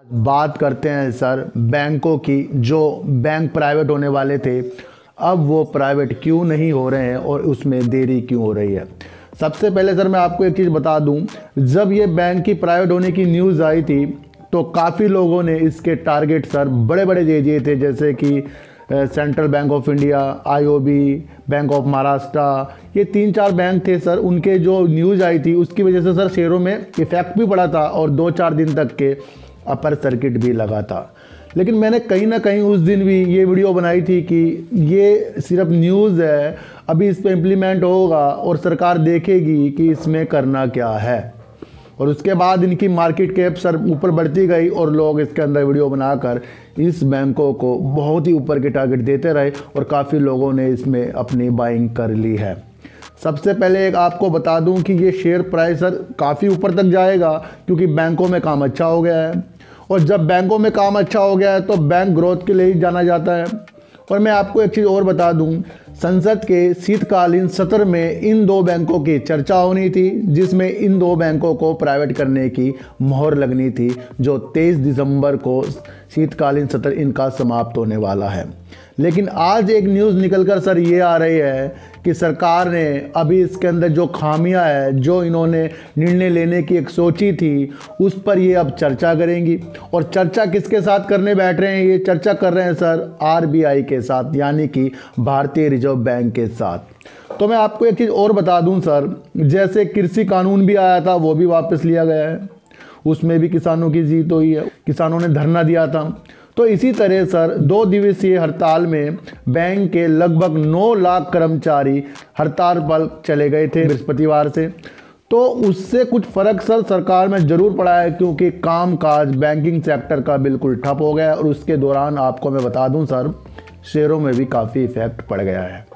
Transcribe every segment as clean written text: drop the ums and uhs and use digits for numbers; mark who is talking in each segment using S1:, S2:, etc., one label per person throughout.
S1: बात करते हैं सर बैंकों की। जो बैंक प्राइवेट होने वाले थे अब वो प्राइवेट क्यों नहीं हो रहे हैं और उसमें देरी क्यों हो रही है। सबसे पहले सर मैं आपको एक चीज़ बता दूं, जब ये बैंक की प्राइवेट होने की न्यूज़ आई थी तो काफ़ी लोगों ने इसके टारगेट सर बड़े बड़े दे दिए थे, जैसे कि central bank of India, IOB, bank of Maharashtra, ये 3-4 बैंक थे सर। उनके जो न्यूज़ आई थी उसकी वजह से सर शेयरों में इफ़ेक्ट भी पड़ा था और 2-4 दिन तक के अपर सर्किट भी लगा था। लेकिन मैंने कहीं ना कहीं उस दिन भी ये वीडियो बनाई थी कि ये सिर्फ न्यूज़ है, अभी इस पर इम्प्लीमेंट होगा और सरकार देखेगी कि इसमें करना क्या है। और उसके बाद इनकी मार्केट कैप सर ऊपर बढ़ती गई और लोग इसके अंदर वीडियो बनाकर इस बैंकों को बहुत ही ऊपर के टारगेट देते रहे और काफ़ी लोगों ने इसमें अपनी बाइंग कर ली है। सबसे पहले एक आपको बता दूं कि ये शेयर प्राइस सर काफ़ी ऊपर तक जाएगा क्योंकि बैंकों में काम अच्छा हो गया है, और जब बैंकों में काम अच्छा हो गया है तो बैंक ग्रोथ के लिए ही जाना जाता है। और मैं आपको एक चीज़ और बता दूं, संसद के शीतकालीन सत्र में इन 2 बैंकों की चर्चा होनी थी, जिसमें इन 2 बैंकों को प्राइवेट करने की मोहर लगनी थी, जो 23 दिसंबर को शीतकालीन सत्र इनका समाप्त होने वाला है। लेकिन आज एक न्यूज़ निकलकर सर ये आ रही है कि सरकार ने अभी इसके अंदर जो खामियां है, जो इन्होंने निर्णय लेने की एक सोची थी, उस पर ये अब चर्चा करेंगी। और चर्चा किसके साथ करने बैठ रहे हैं? ये चर्चा कर रहे हैं सर आरबीआई के साथ, यानी कि भारतीय रिजर्व बैंक के साथ। तो मैं आपको एक चीज़ और बता दूं सर, जैसे कृषि कानून भी आया था वो भी वापस लिया गया है, उसमें भी किसानों की जीत हुई है, किसानों ने धरना दिया था। तो इसी तरह सर 2 दिवसीय हड़ताल में बैंक के लगभग 9 लाख कर्मचारी हड़ताल पर चले गए थे बृहस्पतिवार से। तो उससे कुछ फ़र्क सर सरकार में ज़रूर पड़ा है, क्योंकि कामकाज बैंकिंग सेक्टर का बिल्कुल ठप हो गया। और उसके दौरान आपको मैं बता दूं सर शेयरों में भी काफ़ी इफ़ेक्ट पड़ गया है।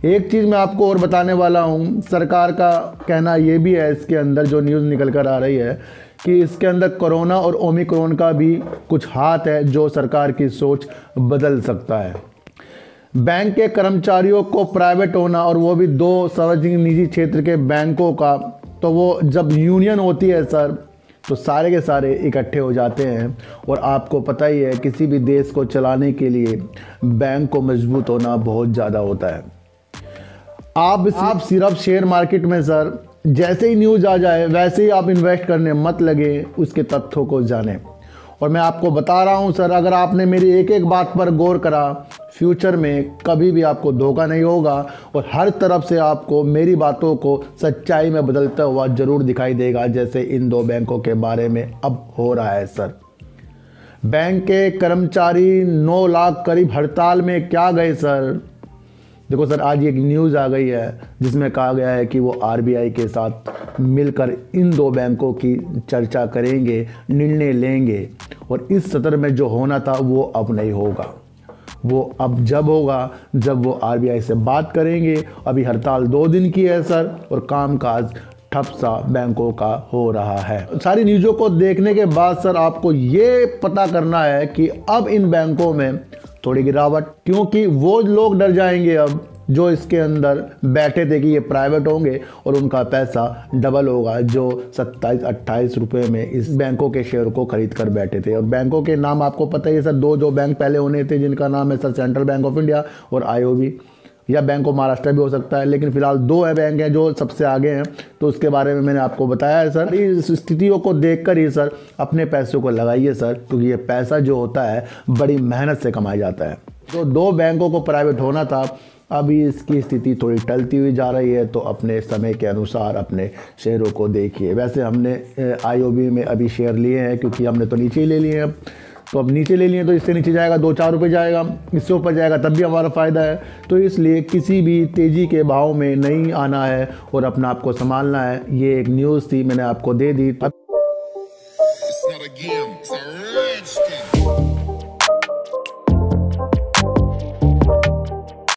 S1: एक चीज़ मैं आपको और बताने वाला हूं, सरकार का कहना ये भी है, इसके अंदर जो न्यूज़ निकल कर आ रही है कि इसके अंदर कोरोना और ओमिक्रॉन का भी कुछ हाथ है, जो सरकार की सोच बदल सकता है। बैंक के कर्मचारियों को प्राइवेट होना, और वो भी 2 सार्वजनिक निजी क्षेत्र के बैंकों का, तो वो जब यूनियन होती है सर तो सारे के सारे इकट्ठे हो जाते हैं। और आपको पता ही है किसी भी देश को चलाने के लिए बैंक को मजबूत होना बहुत ज़्यादा होता है। आप सिर्फ शेयर मार्केट में सर जैसे ही न्यूज़ आ जाए वैसे ही आप इन्वेस्ट करने मत लगे, उसके तथ्यों को जानें। और मैं आपको बता रहा हूं सर, अगर आपने मेरी एक एक बात पर गौर करा, फ्यूचर में कभी भी आपको धोखा नहीं होगा और हर तरफ से आपको मेरी बातों को सच्चाई में बदलता हुआ ज़रूर दिखाई देगा, जैसे इन 2 बैंकों के बारे में अब हो रहा है सर। बैंक के कर्मचारी 9 लाख करीब हड़ताल में क्या गए सर? देखो सर, आज एक न्यूज़ आ गई है जिसमें कहा गया है कि वो आरबीआई के साथ मिलकर इन 2 बैंकों की चर्चा करेंगे, निर्णय लेंगे। और इस सत्र में जो होना था वो अब नहीं होगा, वो अब जब होगा जब वो आरबीआई से बात करेंगे। अभी हड़ताल 2 दिन की है सर और कामकाज ठप सा बैंकों का हो रहा है। सारी न्यूज़ों को देखने के बाद सर आपको ये पता करना है कि अब इन बैंकों में थोड़ी गिरावट, क्योंकि वो लोग डर जाएंगे अब जो इसके अंदर बैठे थे कि ये प्राइवेट होंगे और उनका पैसा डबल होगा, जो 27-28 रुपये में इस बैंकों के शेयर को खरीद कर बैठे थे। और बैंकों के नाम आपको पता ही है सर, 2 जो बैंक पहले होने थे जिनका नाम है sir central bank of India और आईओबी, या बैंक ऑफ महाराष्ट्र भी हो सकता है, लेकिन फिलहाल 2 बैंक हैं जो सबसे आगे हैं। तो उसके बारे में मैंने आपको बताया है सर। इस स्थितियों को देखकर ही सर अपने पैसों को लगाइए सर, क्योंकि ये पैसा जो होता है बड़ी मेहनत से कमाया जाता है। तो 2 बैंकों को प्राइवेट होना था, अभी इसकी स्थिति थोड़ी टलती हुई जा रही है, तो अपने समय के अनुसार अपने शेयरों को देखिए। वैसे हमने आईओबी में अभी शेयर लिए हैं क्योंकि हमने तो नीचे ही ले लिए हैं, तो अब नीचे ले लिए तो इससे नीचे जाएगा 2-4 रुपये जाएगा, इससे ऊपर जाएगा तब भी हमारा फ़ायदा है। तो इसलिए किसी भी तेज़ी के भाव में नहीं आना है और अपना आपको संभालना है। ये एक न्यूज़ थी, मैंने आपको दे दी।